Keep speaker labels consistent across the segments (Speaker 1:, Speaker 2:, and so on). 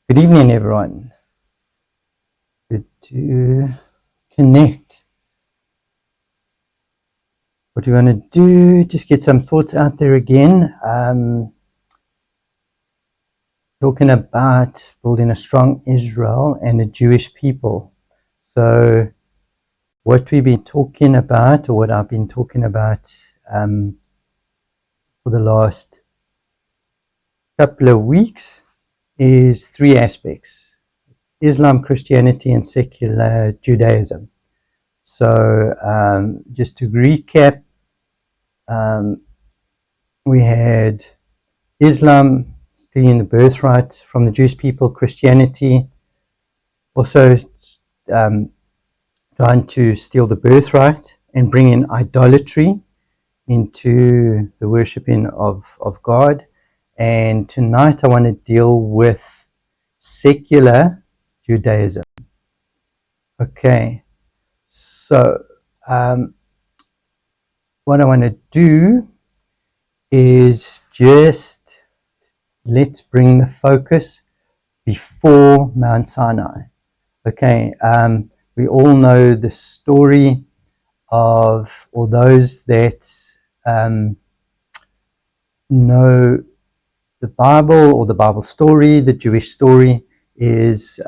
Speaker 1: Good evening, everyone. Good to connect. What we want to do, just get some thoughts out there again. Talking about building a strong Israel and a Jewish people. So what we've been talking about, or what I've been talking about for the last couple of weeks, is three aspects: Islam, Christianity, and secular Judaism. So just to recap, we had Islam stealing the birthright from the Jewish people, Christianity also trying to steal the birthright and bring in idolatry into the worshipping of God. And tonight I want to deal with secular Judaism. Okay, so what I want to do is just let's bring the focus before Mount Sinai. Okay, we all know the story of, or those that know the Bible or the Bible story, the Jewish story, is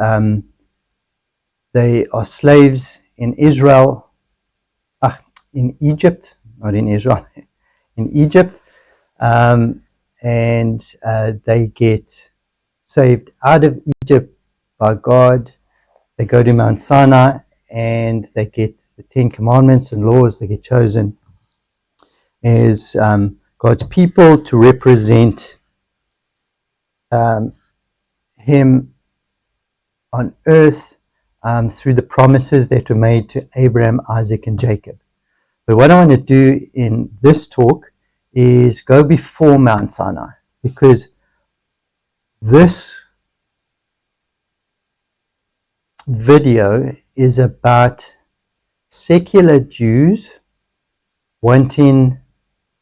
Speaker 1: they are slaves in Israel, in Egypt, not in Israel, in Egypt, and they get saved out of Egypt by God. They go to Mount Sinai and they get the 10 Commandments and laws. They get chosen as God's people to represent Him on earth through the promises that were made to Abraham, Isaac, and Jacob. But what I want to do in this talk is go before Mount Sinai, because this video is about secular Jews wanting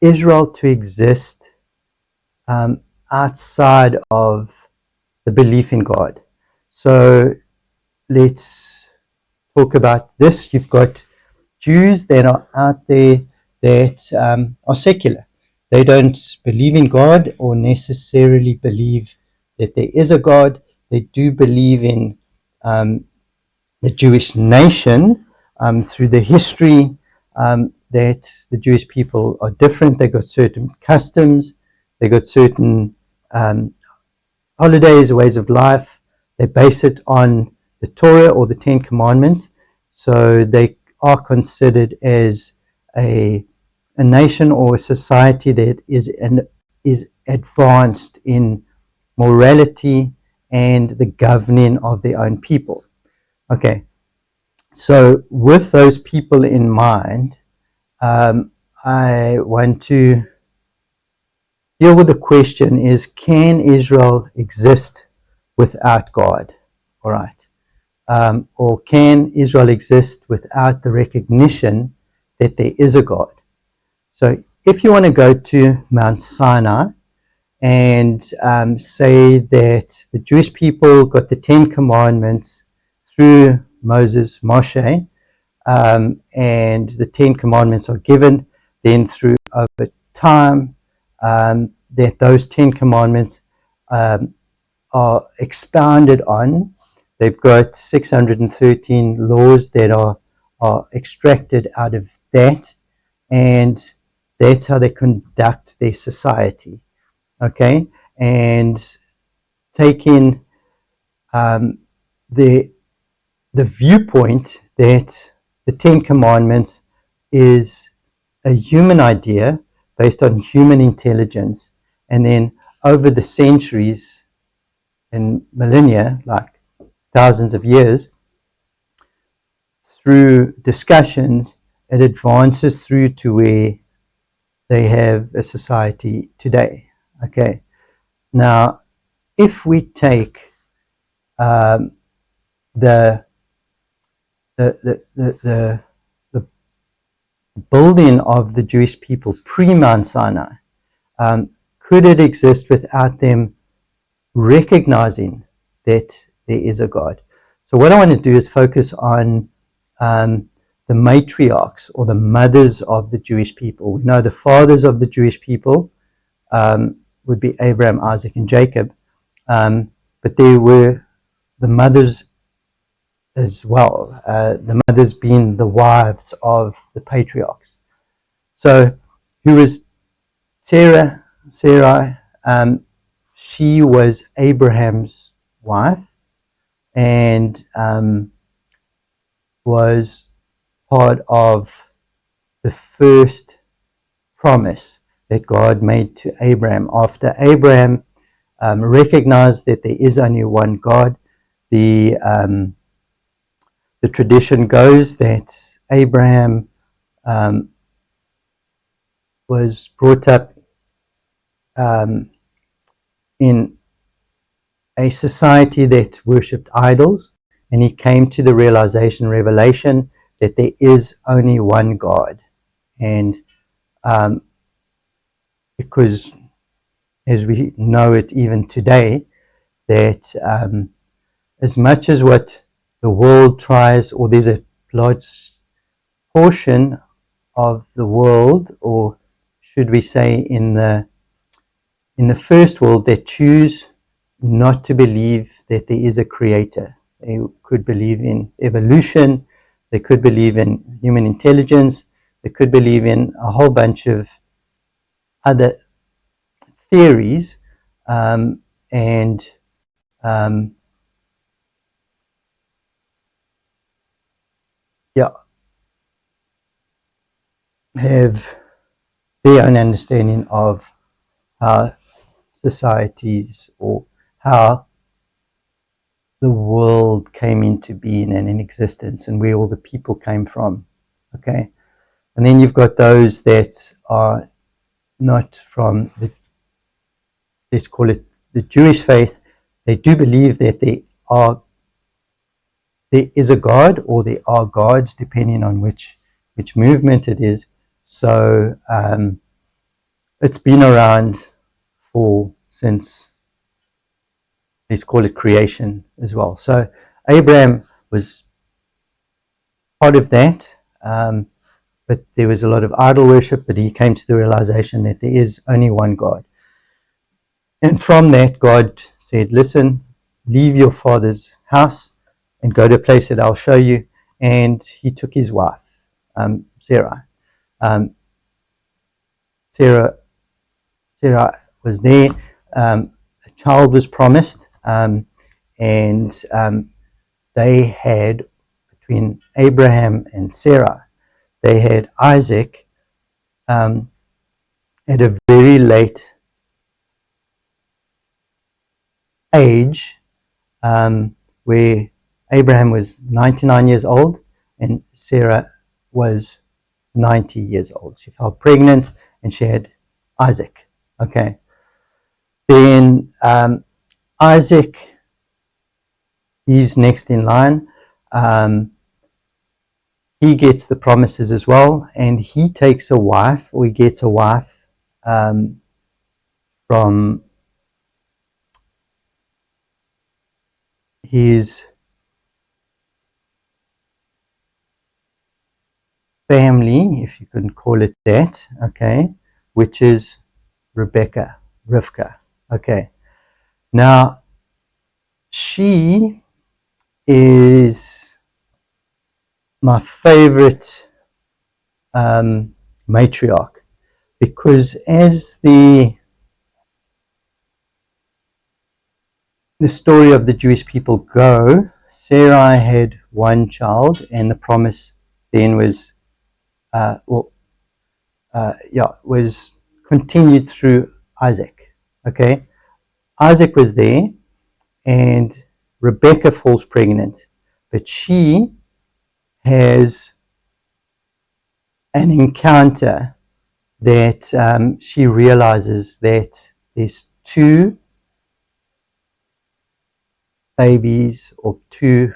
Speaker 1: Israel to exist outside of the belief in God. So let's talk about this. You've got Jews that are out there that are secular. They don't believe in God or necessarily believe that there is a God. They do believe in the Jewish nation through the history that the Jewish people are different. They got certain customs. They got certain holidays, ways of life. They base it on the Torah or the 10 Commandments. So they are considered as a nation or a society that is advanced in morality and the governing of their own people. Okay, so with those people in mind, I want to deal with the question is, can Israel exist without God? All right. Or can Israel exist without the recognition that there is a God? So if you want to go to Mount Sinai and say that the Jewish people got the 10 Commandments through Moses, Moshe, and the 10 Commandments are given, then through over time that those 10 Commandments are expounded on. They've got 613 laws that are extracted out of that, and that's how they conduct their society. Okay, and taking the viewpoint that the 10 Commandments is a human idea based on human intelligence, and then over the centuries and millennia, like thousands of years, through discussions, it advances through to where they have a society today. Okay, now if we take the building of the Jewish people pre-Mount Sinai, could it exist without them recognizing that there is a God. So what I want to do is focus on the matriarchs, or the mothers of the Jewish people. We know the fathers of the Jewish people would be Abraham, Isaac, and Jacob, but there were the mothers as well, the mothers being the wives of the patriarchs. So who was Sarah? Sarai, she was Abraham's wife, and was part of the first promise that God made to Abraham. After Abraham recognized that there is only one God, the tradition goes that Abraham was brought up in a society that worshipped idols, and he came to the revelation that there is only one God. And because, as we know it even today, that as much as what the world tries, or there's a large portion of the world, or should we say in the first world, that choose not to believe that there is a creator. They could believe in evolution, they could believe in human intelligence, they could believe in a whole bunch of other theories, and have their own understanding of how societies, or how the world came into being and in existence, and where all the people came from. Okay, and then you've got those that are not from the, let's call it the Jewish faith. They do believe that there is a God, or there are gods, depending on which movement it is. So it's been around since, let's call it, creation as well. So Abraham was part of that, but there was a lot of idol worship, but he came to the realization that there is only one God. And from that, God said, listen, leave your father's house and go to a place that I'll show you. And he took his wife, Sarai. Sarah was there. A child was promised, and they had, between Abraham and Sarah, they had Isaac at a very late age, where Abraham was 99 years old and Sarah was 90 years old. She fell pregnant and she had Isaac. Okay. Then Isaac, he's next in line. He gets the promises as well, and he takes a wife, or he gets a wife from his family, if you can call it that, okay, which is Rivka. Okay. Now, she is my favorite matriarch, because as the story of the Jewish people go, Sarai had one child, and the promise then was was continued through Isaac. Okay, Isaac was there, and Rebecca falls pregnant, but she has an encounter that she realizes that there's two babies, or two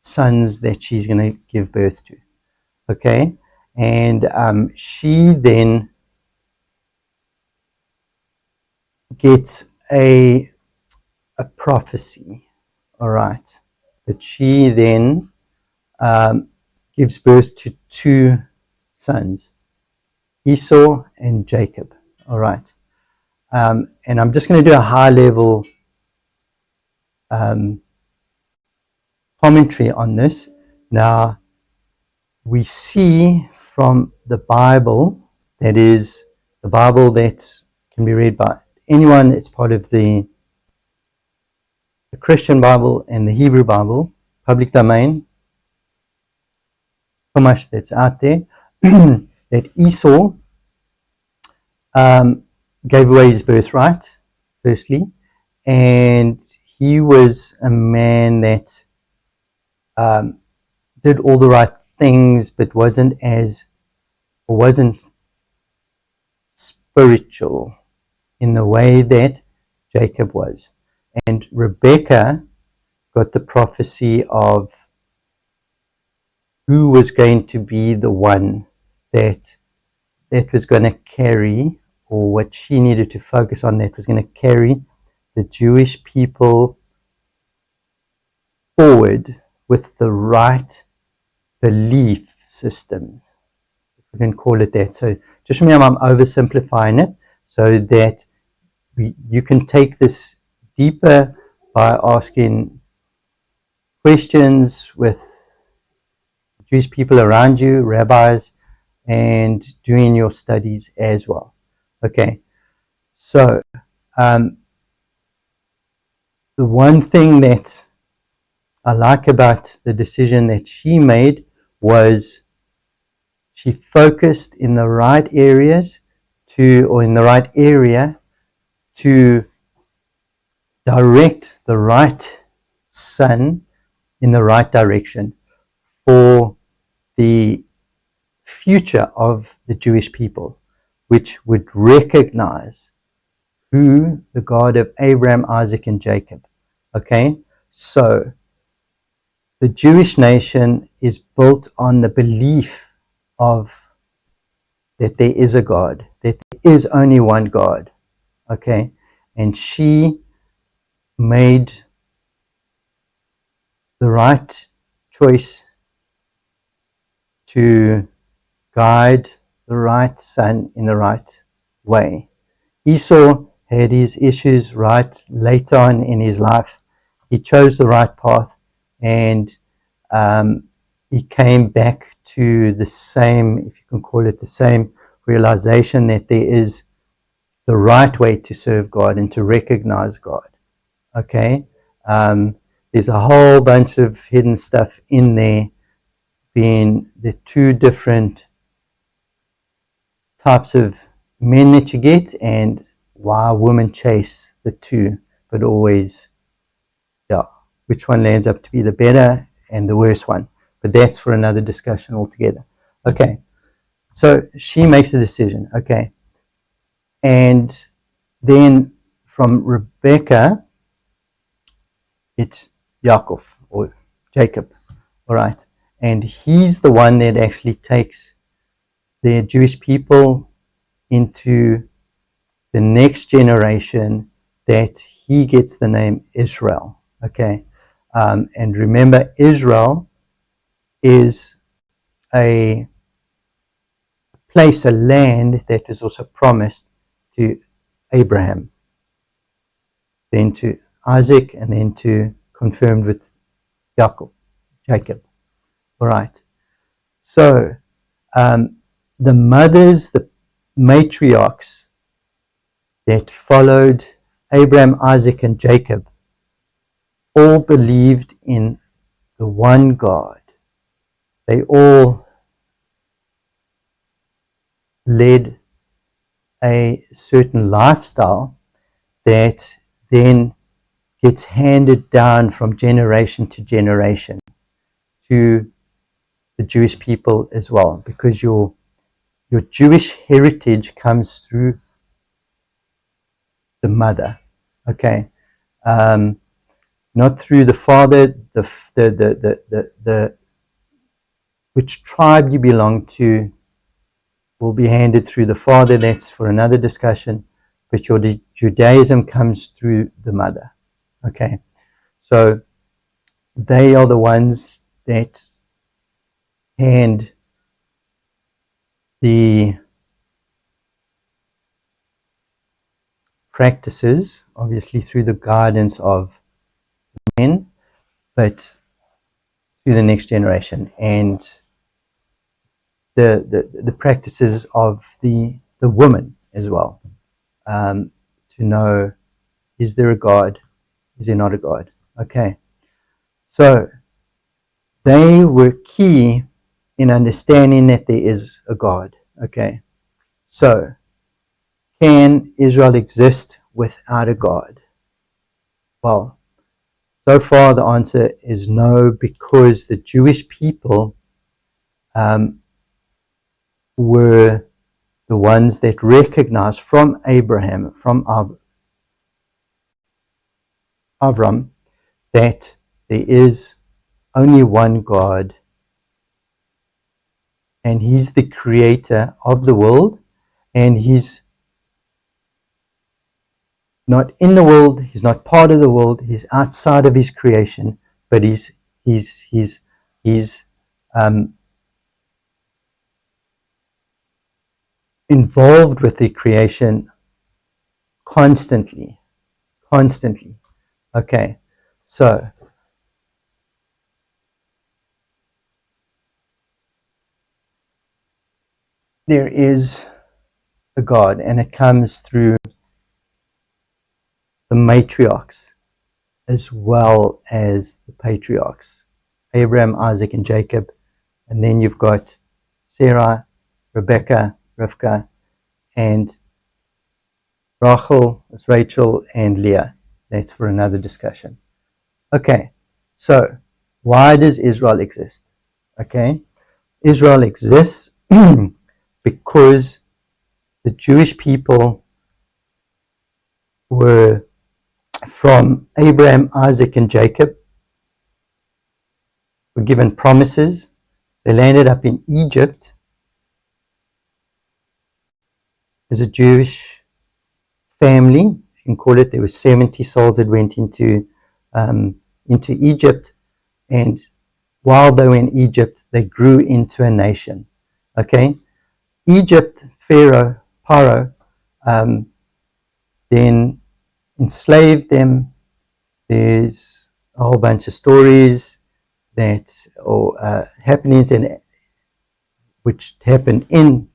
Speaker 1: sons, that she's going to give birth to. Okay, and she then gets a a prophecy, all right. But she then gives birth to two sons, Esau and Jacob, all right. And I'm just going to do a high-level commentary on this. Now, we see from the Bible, that is the Bible that can be read by anyone. It's part of the Christian Bible and the Hebrew Bible, public domain, so much that's out there, that Esau gave away his birthright, firstly, and he was a man that did all the right things, but wasn't spiritual in the way that Jacob was. And Rebecca got the prophecy of who was going to be the one that was going to carry, or what she needed to focus on, that was going to carry the Jewish people forward with the right belief system, if we can call it that. So just remember, I'm oversimplifying it so that you can take this deeper by asking questions with Jewish people around you, rabbis, and doing your studies as well. Okay, so the one thing that I like about the decision that she made was she focused in the right areas in the right area to direct the right son in the right direction for the future of the Jewish people, which would recognize who the God of Abraham, Isaac, and Jacob. Okay, so the Jewish nation is built on the belief of that there is a God, that there is only one God. Okay, and she made the right choice to guide the right son in the right way. Esau had his issues right later on in his life. He chose the right path, and he came back to the same, if you can call it the same, realization that there is the right way to serve God and to recognize God. Okay? There's a whole bunch of hidden stuff in there, being the two different types of men that you get and why women chase the two, but always, which one lands up to be the better and the worse one. But that's for another discussion altogether. Okay, so she makes the decision. Okay, and then from Rebecca, it's Yaakov or Jacob, all right, and he's the one that actually takes the Jewish people into the next generation, that he gets the name Israel. Okay, and remember, Israel is a place, a land that is also promised to Abraham, then to Isaac, and then to confirmed with Jacob. All right. So the mothers, the matriarchs that followed Abraham, Isaac, and Jacob all believed in the one God. They all led a certain lifestyle that then gets handed down from generation to generation to the Jewish people as well, because your Jewish heritage comes through the mother, okay, not through the father. The which tribe you belong to will be handed through the father. That's for another discussion. But your Judaism comes through the mother. Okay, so they are the ones that hand the practices, obviously through the guidance of men, but to the next generation, and the practices of the woman as well, to know, is there a God, is there not a God? Okay, so they were key in understanding that there is a God. Okay, so can Israel exist without a God? Well, so far the answer is no, because the Jewish people were the ones that recognized from Abraham, from Avram, that there is only one God, and He's the creator of the world, and He's not in the world, He's not part of the world, He's outside of His creation, but He's involved with the creation constantly. Okay, so there is a God, and it comes through the matriarchs as well as the patriarchs, Abraham, Isaac, and Jacob. And then you've got Sarah, Rebecca, Rivka, and Rachel, and Leah. That's for another discussion. Okay, so why does Israel exist? Okay, Israel exists because the Jewish people were from Abraham, Isaac, and Jacob, were given promises. They landed up in Egypt as a Jewish family, you can call it. There were 70 souls that went into Egypt, and while they were in Egypt, they grew into a nation. Okay, Egypt, Paro, then enslaved them. There's a whole bunch of stories or happenings which happened in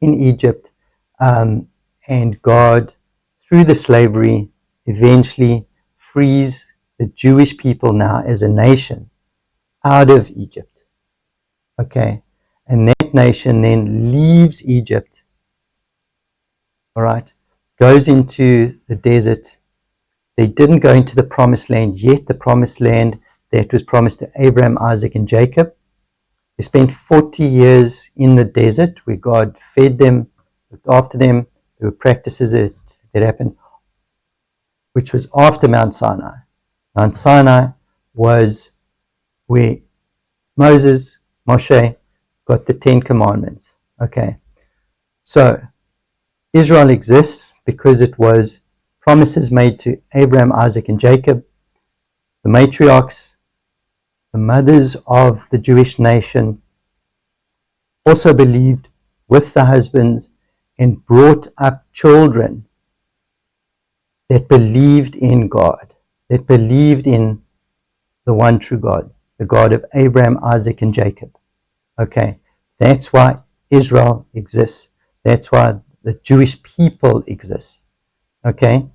Speaker 1: Egypt, and God, through the slavery, eventually frees the Jewish people now as a nation out of Egypt. Okay, and that nation then leaves Egypt, all right, goes into the desert. They didn't go into the promised land yet, the promised land that was promised to Abraham, Isaac, and Jacob. They spent 40 years in the desert where God fed them, looked after them. There were practices that happened, which was after Mount Sinai. Mount Sinai was where Moshe, got the 10 Commandments. Okay, so Israel exists because it was promises made to Abraham, Isaac, and Jacob, the matriarchs, the mothers of the Jewish nation, also believed with the husbands and brought up children that believed in God, that believed in the one true God, the God of Abraham, Isaac, and Jacob. Okay, that's why Israel exists. That's why the Jewish people exist. Okay,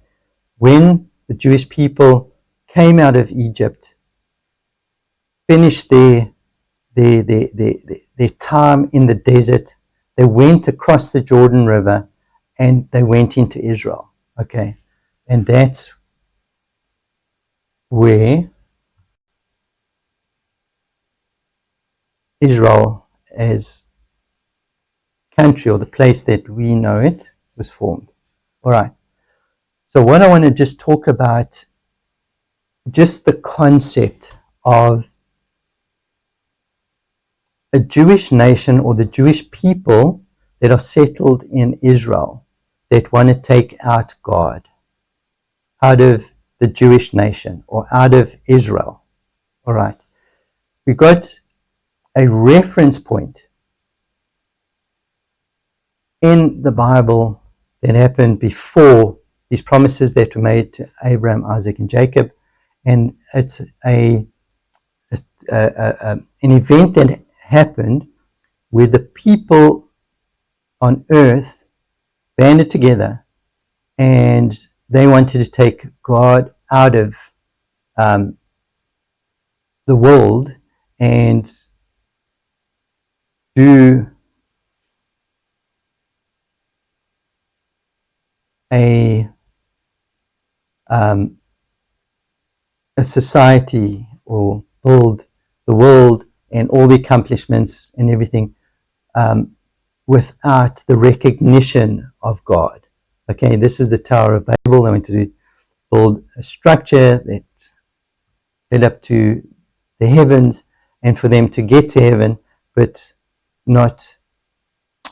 Speaker 1: when the Jewish people came out of Egypt, finished their time in the desert, they went across the Jordan River and they went into Israel. Okay, and that's where Israel as country, or the place that we know it, was formed. All right, so what I want to just talk about, just the concept of a Jewish nation or the Jewish people that are settled in Israel that want to take out God out of the Jewish nation, or out of Israel. All right. We got a reference point in the Bible that happened before these promises that were made to Abraham, Isaac, and Jacob. And it's an event that happened where the people on earth banded together and they wanted to take God out of the world and do a society, or build the world and all the accomplishments and everything without the recognition of God. Okay, this is the Tower of Babel. They wanted to build a structure that led up to the heavens, and for them to get to heaven, but not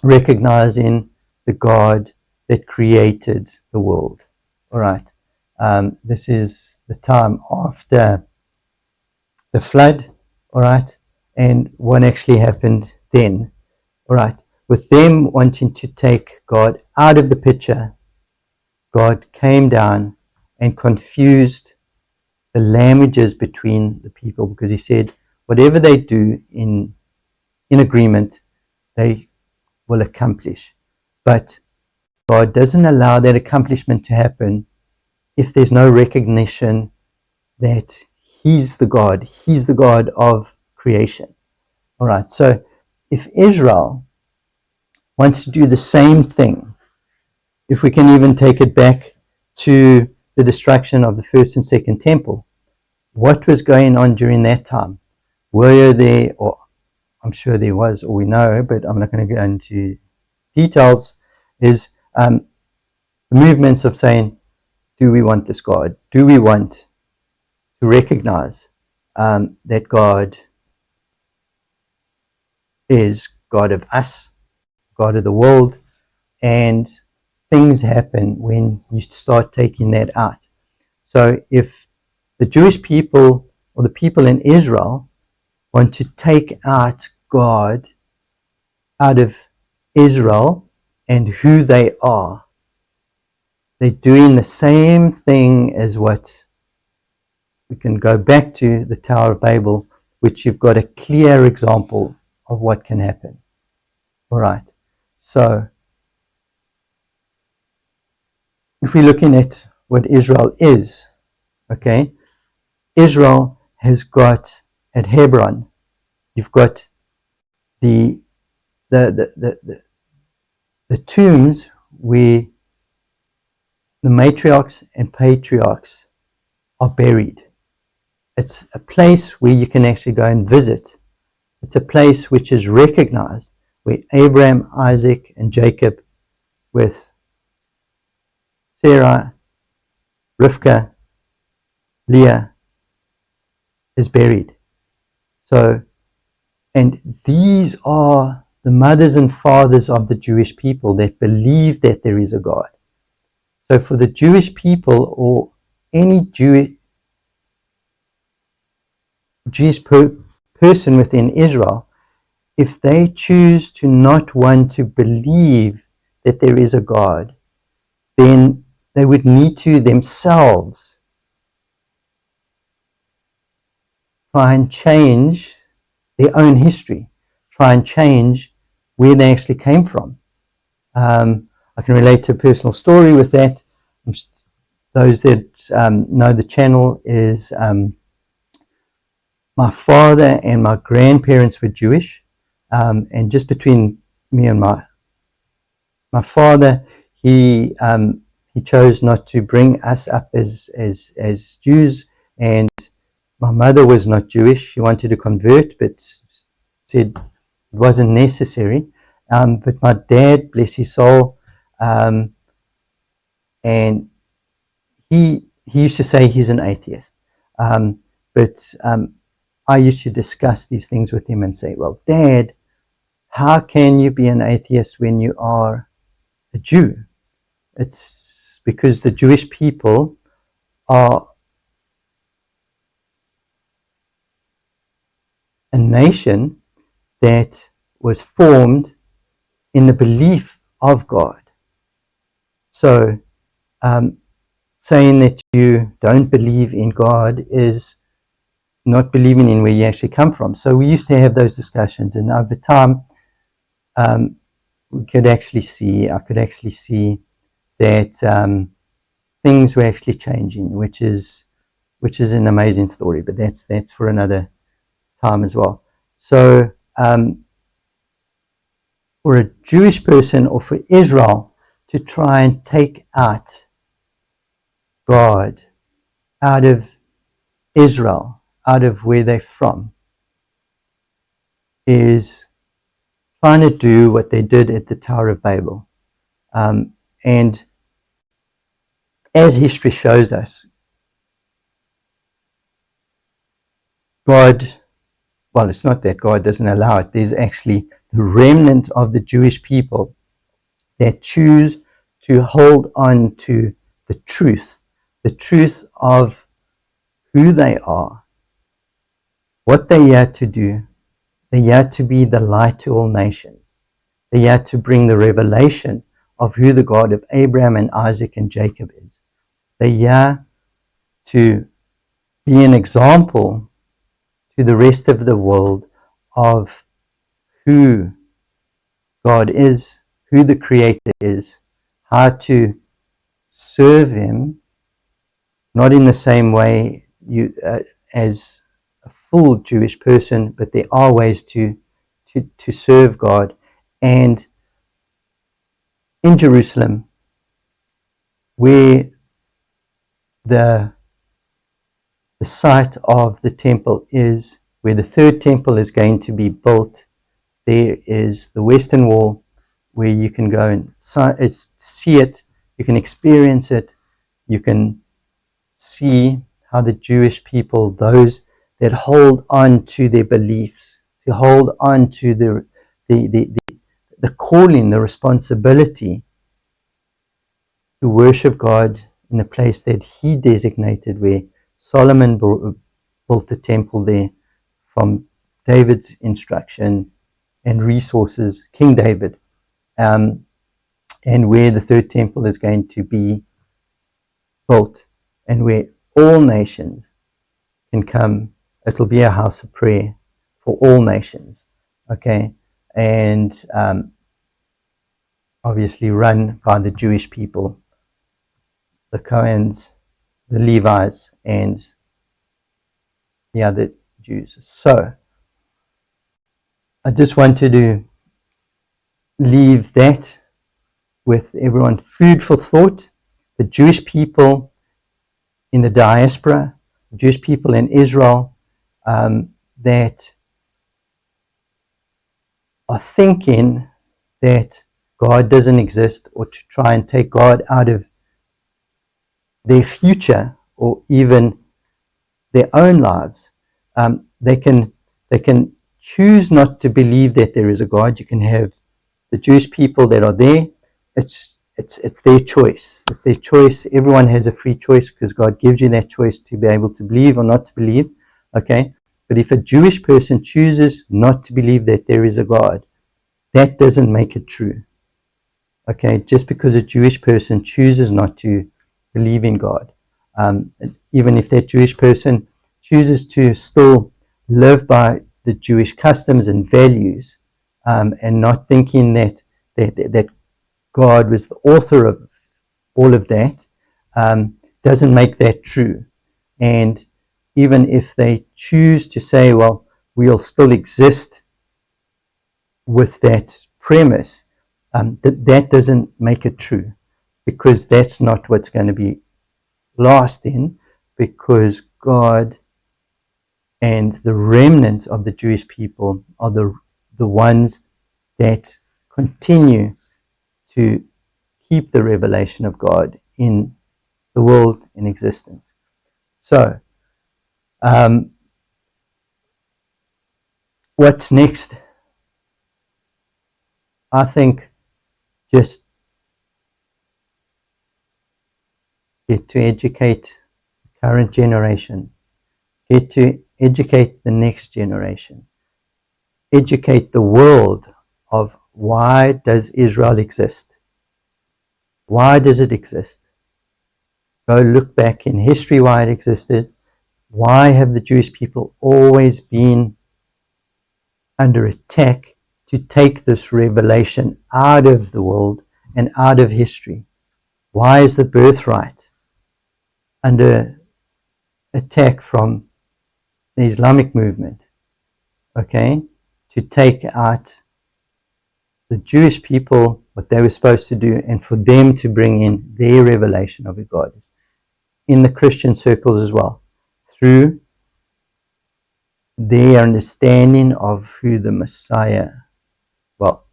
Speaker 1: recognizing the God that created the world. All right. This is the time after the flood. All right. And what actually happened then. All right. With them wanting to take God out of the picture, God came down and confused the languages between the people, because he said, whatever they do in agreement, they will accomplish. But God doesn't allow that accomplishment to happen if there's no recognition that he's the God of creation. All right, so if Israel wants to do the same thing, if we can even take it back to the destruction of the first and second temple, what was going on during that time? Were there, or I'm sure there was, or we know, but I'm not going to go into details, is the movements of saying, do we want this God? Do we want to recognize that God is God of us, God of the world? And things happen when you start taking that out. So if the Jewish people, or the people in Israel, want to take out God out of Israel and who they are, they're doing the same thing as what we can go back to the Tower of Babel, which you've got a clear example of what can happen. All right. So if we're looking at what Israel is, okay, Israel has got at Hebron, you've got the tombs where the matriarchs and patriarchs are buried. It's a place where you can actually go and visit. It's a place which is recognized, where Abraham, Isaac, and Jacob, with Sarah, Rivka, Leah, is buried. So, and these are the mothers and fathers of the Jewish people that believe that there is a God. So for the Jewish people, or any Jewish person within Israel, if they choose to not want to believe that there is a God, then they would need to themselves try and change their own history, try and change where they actually came from. I can relate to a personal story with that. Those that know the channel, is my father and my grandparents were Jewish, and just between me and my father, he chose not to bring us up as Jews, and my mother was not Jewish. She wanted to convert, but said it wasn't necessary. But my dad, bless his soul, and he used to say he's an atheist. But I used to discuss these things with him and say, well, Dad, how can you be an atheist when you are a Jew? It's because the Jewish people are a nation that was formed in the belief of God. So saying that you don't believe in God is not believing in where you actually come from. So we used to have those discussions, and over time I could actually see that things were actually changing, which is an amazing story, but that's for another time as well. So for a Jewish person, or for Israel to try and take out God out of Israel, out of where they're from, is trying to do what they did at the Tower of Babel. And as history shows us, God, well, it's not that God doesn't allow it. There's actually the remnant of the Jewish people that choose to hold on to the truth of who they are, what they are to do. They are to be the light to all nations. They are to bring the revelation of who the God of Abraham and Isaac and Jacob is. They are to be an example to the rest of the world of who God is, who the Creator is, how to serve Him, not in the same way as a full Jewish person, but there are ways to serve God. And in Jerusalem, where the site of the temple is, where the third temple is going to be built, there is the Western Wall, where you can go and see it, you can experience it, you can see how the Jewish people, those that hold on to their beliefs, to hold on to the calling, the responsibility to worship God in the place that He designated, where Solomon built the temple there from David's instruction and resources, King David, and where the third temple is going to be built, and where all nations can come. It'll be a house of prayer for all nations, okay? And obviously run by the Jewish people, the Cohens, the Levites, and the other Jews. So I just wanted to leave that with everyone, food for thought. The Jewish people in the diaspora, the Jewish people in Israel, that are thinking that God doesn't exist, or to try and take God out of their future or even their own lives. They can choose not to believe that there is a God. You can have the Jewish people that are there. It's their choice. It's their choice. Everyone has a free choice, because God gives you that choice to be able to believe or not to believe. Okay? But if a Jewish person chooses not to believe that there is a God, that doesn't make it true. Okay? Just because a Jewish person chooses not to believe in God, even if that Jewish person chooses to still live by the Jewish customs and values, and not thinking that God was the author of all of that, doesn't make that true. And even if they choose to say, well, we'll still exist with that premise, that doesn't make it true, because that's not what's going to be lasting, because God and the remnant of the Jewish people are the ones that continue to keep the revelation of God in the world in existence. So, what's next? I think just get to educate the current generation, get to educate the next generation, educate the world of why does Israel exist? Why does it exist? Go look back in history why it existed. Why have the Jewish people always been under attack to take this revelation out of the world and out of history? Why is the birthright under attack from the Islamic movement? Okay, to take out the Jewish people, what they were supposed to do, and for them to bring in their revelation of who God is. In the Christian circles as well, through their understanding of who the Messiah, well,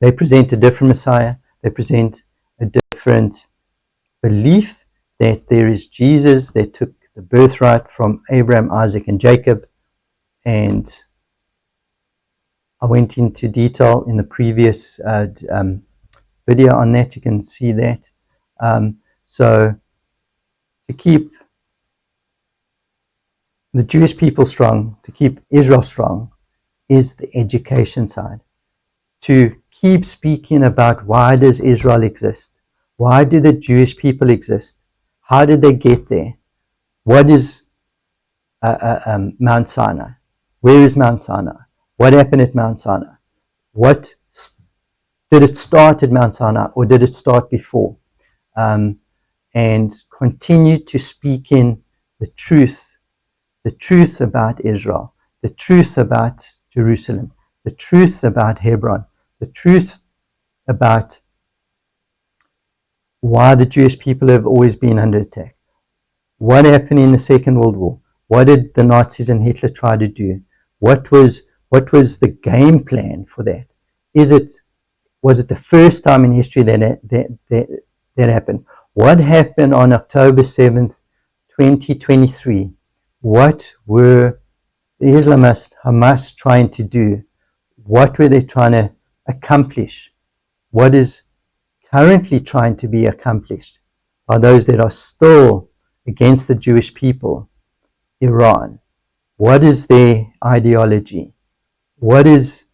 Speaker 1: they present a different Messiah, they present a different belief that there is Jesus that took the birthright from Abraham, Isaac, and Jacob, and I went into detail in the previous video on that. You can see that. So to keep the Jewish people strong, to keep Israel strong, is the education side. To keep speaking about why does Israel exist? Why do the Jewish people exist? How did they get there? What is Mount Sinai? Where is Mount Sinai? What happened at Mount Sinai? Did it start at Mount Sinai or did it start before? And continue to speak in the truth about Israel, the truth about Jerusalem, the truth about Hebron, the truth about why the Jewish people have always been under attack. What happened in the Second World War? What did the Nazis and Hitler try to do? What was the game plan for that? Was it the first time in history that happened? What happened on October 7th, 2023? What were the Islamists, Hamas, trying to do? What were they trying to accomplish? What is currently trying to be accomplished by those that are still against the Jewish people? Iran. What is their ideology? What is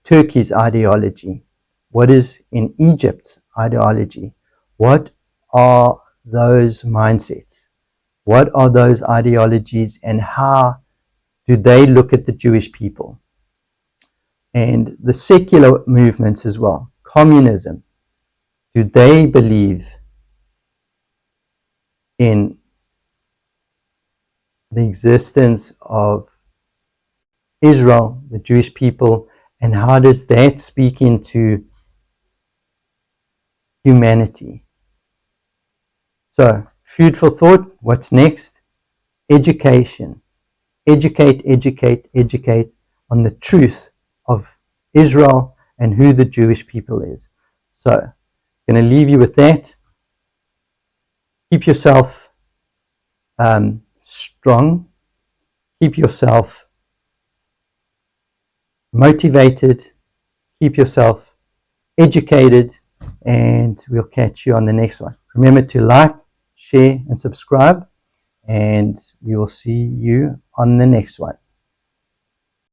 Speaker 1: Turkey's ideology? What is in Egypt's ideology? What are those mindsets? What are those ideologies, and how do they look at the Jewish people? And the secular movements as well. Communism. Do they believe in the existence of Israel, the Jewish people, and how does that speak into humanity? So, food for thought. What's next? Education. Educate on the truth of Israel and who the Jewish people is. So, I'm going to leave you with that. Keep yourself strong. Keep yourself motivated. Keep yourself educated. And we'll catch you on the next one. Remember to like, share, and subscribe. And we will see you on the next one.